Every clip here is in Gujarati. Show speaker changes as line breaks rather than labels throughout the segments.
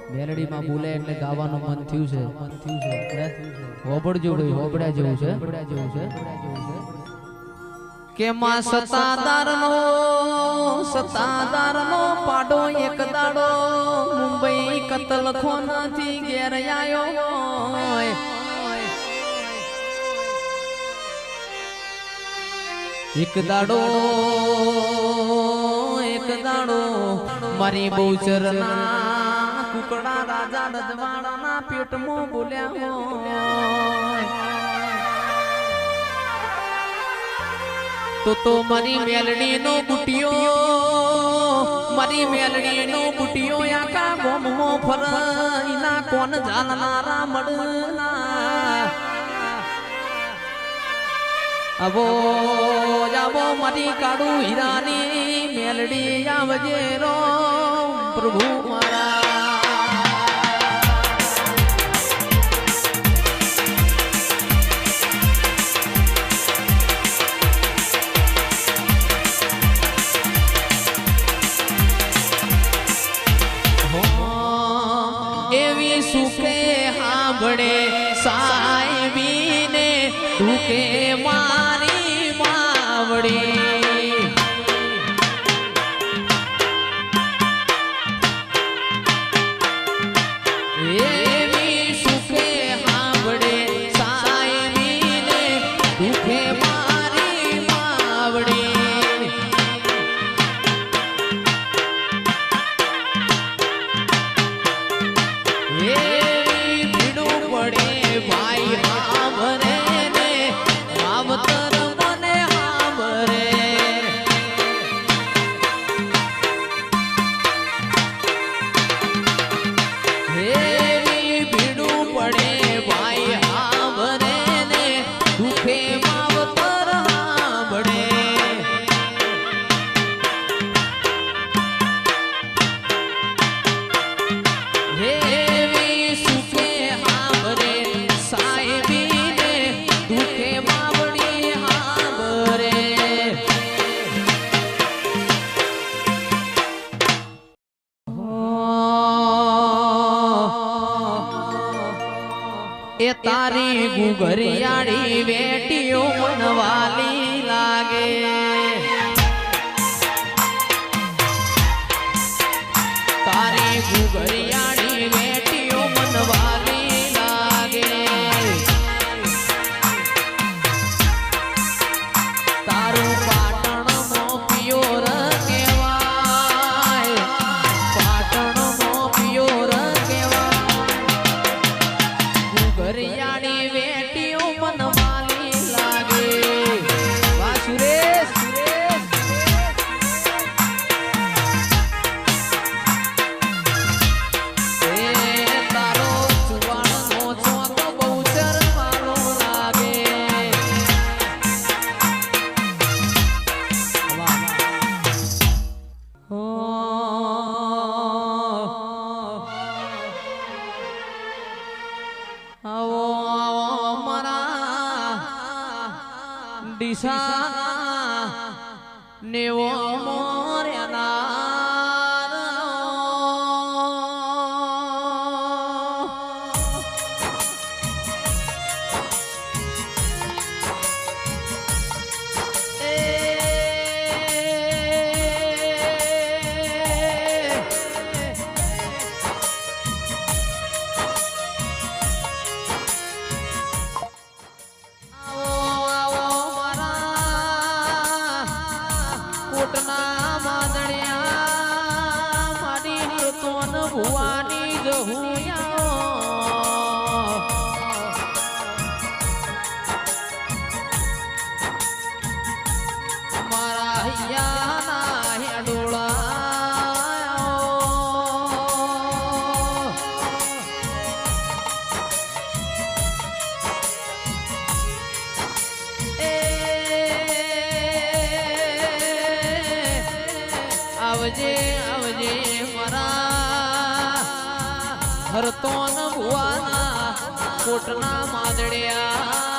મેલડી માં બોલે એટલે ગાવાનું મન થયું છે હોબળજો ભાઈ હોબળ્યા જેવું છે કે માં સતાદાર નો પાડો એક દાડો મુંબઈ કતલખોના થી ઘેર આયો એક દાડો મારી બહુચરના કુકડા રાજા રજવાડાના પેટમાં બોલ્યા તો મારી મેલડી નો બુટિયો આકા ગોમો ફરઈના કોણ જાણનારા મળના અબો જાવો મારી કાળુ હીરાની મેલડી આવજે રો પ્રભુ મારા એવી સુખે હાંભળે સાહેબીને દુખે મારી માવડી એવી સુખે હાંભળે સાહેબીને દુખે મારી માવડી એવી ભીડું પડે ભાઈ હાંભળે ને માવતર મને હાંભળે એવી ભીડું પડે ભાઈ હાંભળે ને દુખે માવતર હાંભળે એવી સુખે હાંભળે સાહેબીને દુખે માવડી હાંભળે એ તારી ગુગરિયાળી વેટીઓ મનવાલી લાગે તારી ગુગરિયાળી વેટીઓ મનવાલી લાગે તારું પાટણનો પિયોર કહેવાય પાટણનો પિયોર કહેવાય ગુગરિયાળી વેટીઓ મનવાલી લાગે વાહ સુરેશ તારો ચુવાણનો ચોક બહુચર મારો લાગે આવો મારા ડીસા નેવો કોટના માદણિયા માડી તોન ભુવાની જહુયા મારા હૈયાના હેડોળા આવજે આવજે મારા હરતોન ભુવાના કોટના માદડિયા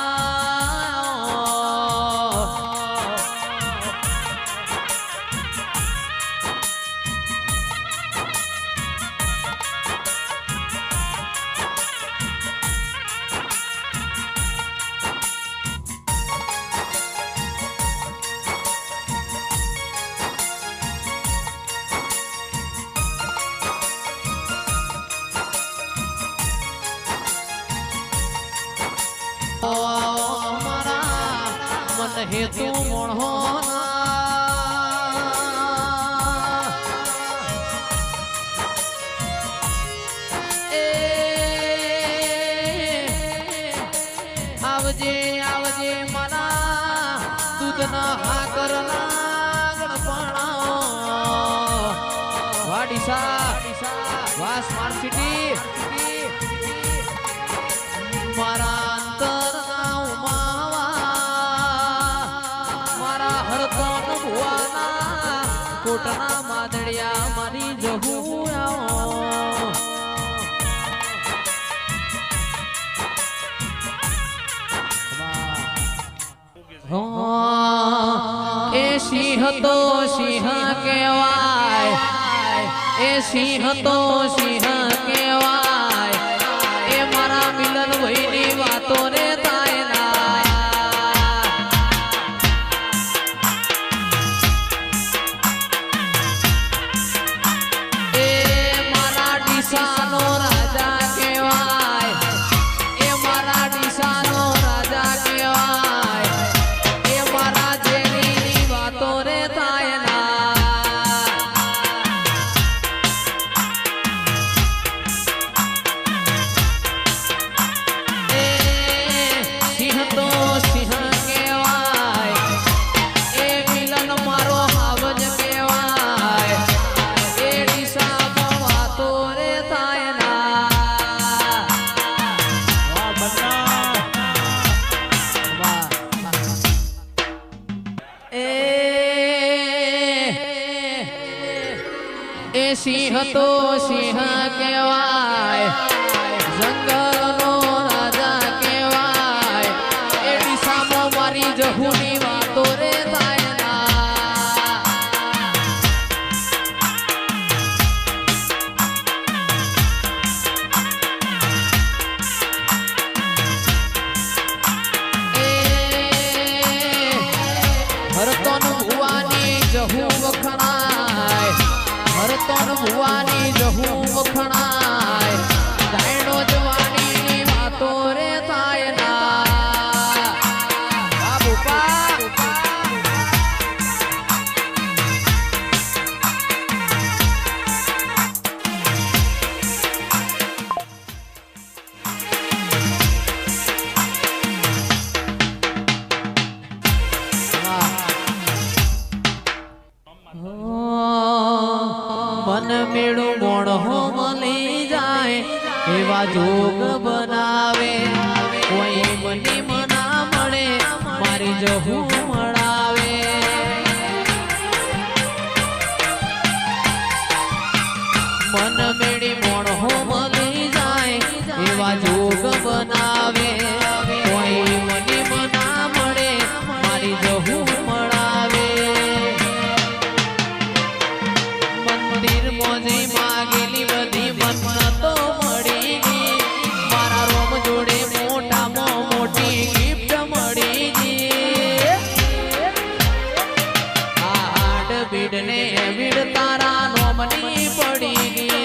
હેતુ મોણો આવજે આવજે મારા દૂધના હાકરના ગણપણા વાડીસા વા સ્માર્ટ સિટી મારા અંતરના ઉમાવા મારા હરકન ભુવાના કોટના માદડિયા મારી જહું એ સિંહ તો સિંહ કહેવાય એ સિંહ તો સિંહ કહેવાય એ મારા મિલન ભાઈની વાતો રે તાયના એ મારા ડીસાનો રાજા કહેવાય એ મારા ડીસાનો રાજા કહેવાય એ મારા જેની વાતો રે તાયના સિંહ તો સિંહ કહેવાય જંગલનો રાજા કહેવાય એ દિશામાં મારી જહુની વાતો રે હરતન ભુવાની જહુ વખણાય હરતન ભુવાની જહુ વખણાય ગાયડો જવાનીની વાતો રે થાય ના બાપા મન મેળું મોણો મળી જાય એવા જોગ બનાવે કોઈ મની મના મળે મારી જહું મળાવે મન મેળી મોણો મળી જાય એવા જોગ બનાવે કોઈ મની મના મળે મારી જહું મળાવે મંદિર મોજે માગેલી બધી મન્નતો મળી ગઈ મારા રોમ જોડે મોટામાં મોટી ગિફ્ટ મળી ગઈ આ હાડ બીડ ને બીડ તારા નોમની પડી ગઈ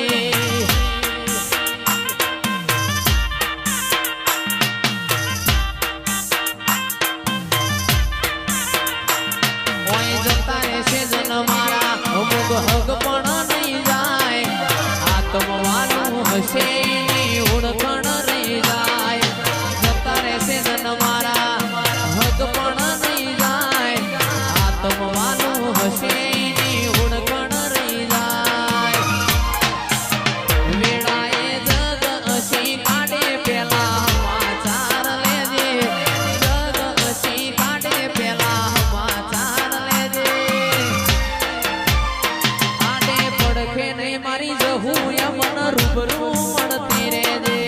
ઓય જતા રહેશે જન મારા અમુક હગ પણ નહીં જાય આત્મવાનું હશે ની ઓળખણ રહી જાય જતા રહેશે જન મારા હગ પણ નહીં જાય આત્મવાનું હશે ની ઓળખણ રહી જાય વેળાએ જગ હસી કાઢે પેલા સમાચાર લેજે જગ હસી કાઢે પેલા સમાચાર લેજે આડે પડખે નહીં મારી જહું યમન રૂબરૂ મળતી રહેજે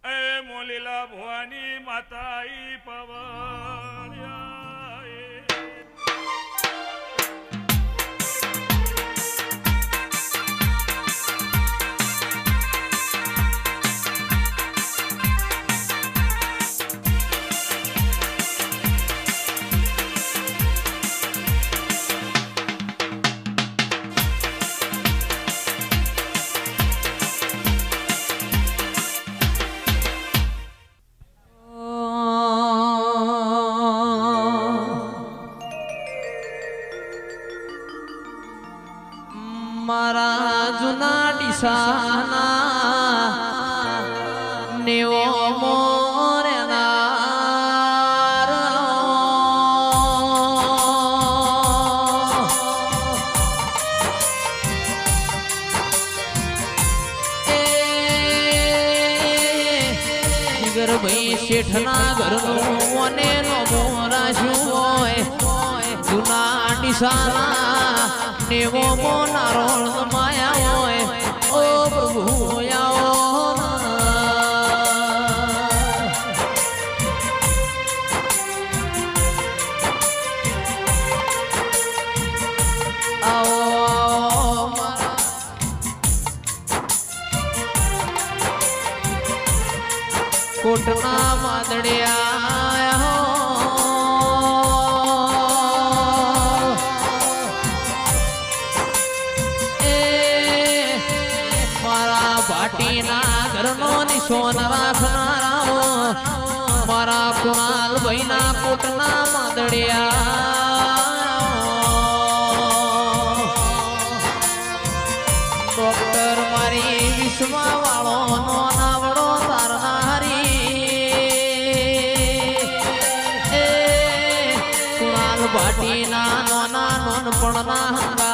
એ મોલીલા ભવાની માતાઈ પવળ્યા
ડીસાના નેવો મોરનાર ભાઈ શેઠના ઘરનું અને મોરાશું હોય જૂના ડીસાના નેવો મોનારો માયા હોય ઓ પ્રભુ કોટના માદડિયા મારા ભાટીના ઘરનો નિશોન રાખનારા મારા કુણાલ ભાઈના કોટના માદડિયા ડોક્ટર મારી વિશ્વા વાળો નો નાવડો તારનારી ભાટીના નોના નોનપણના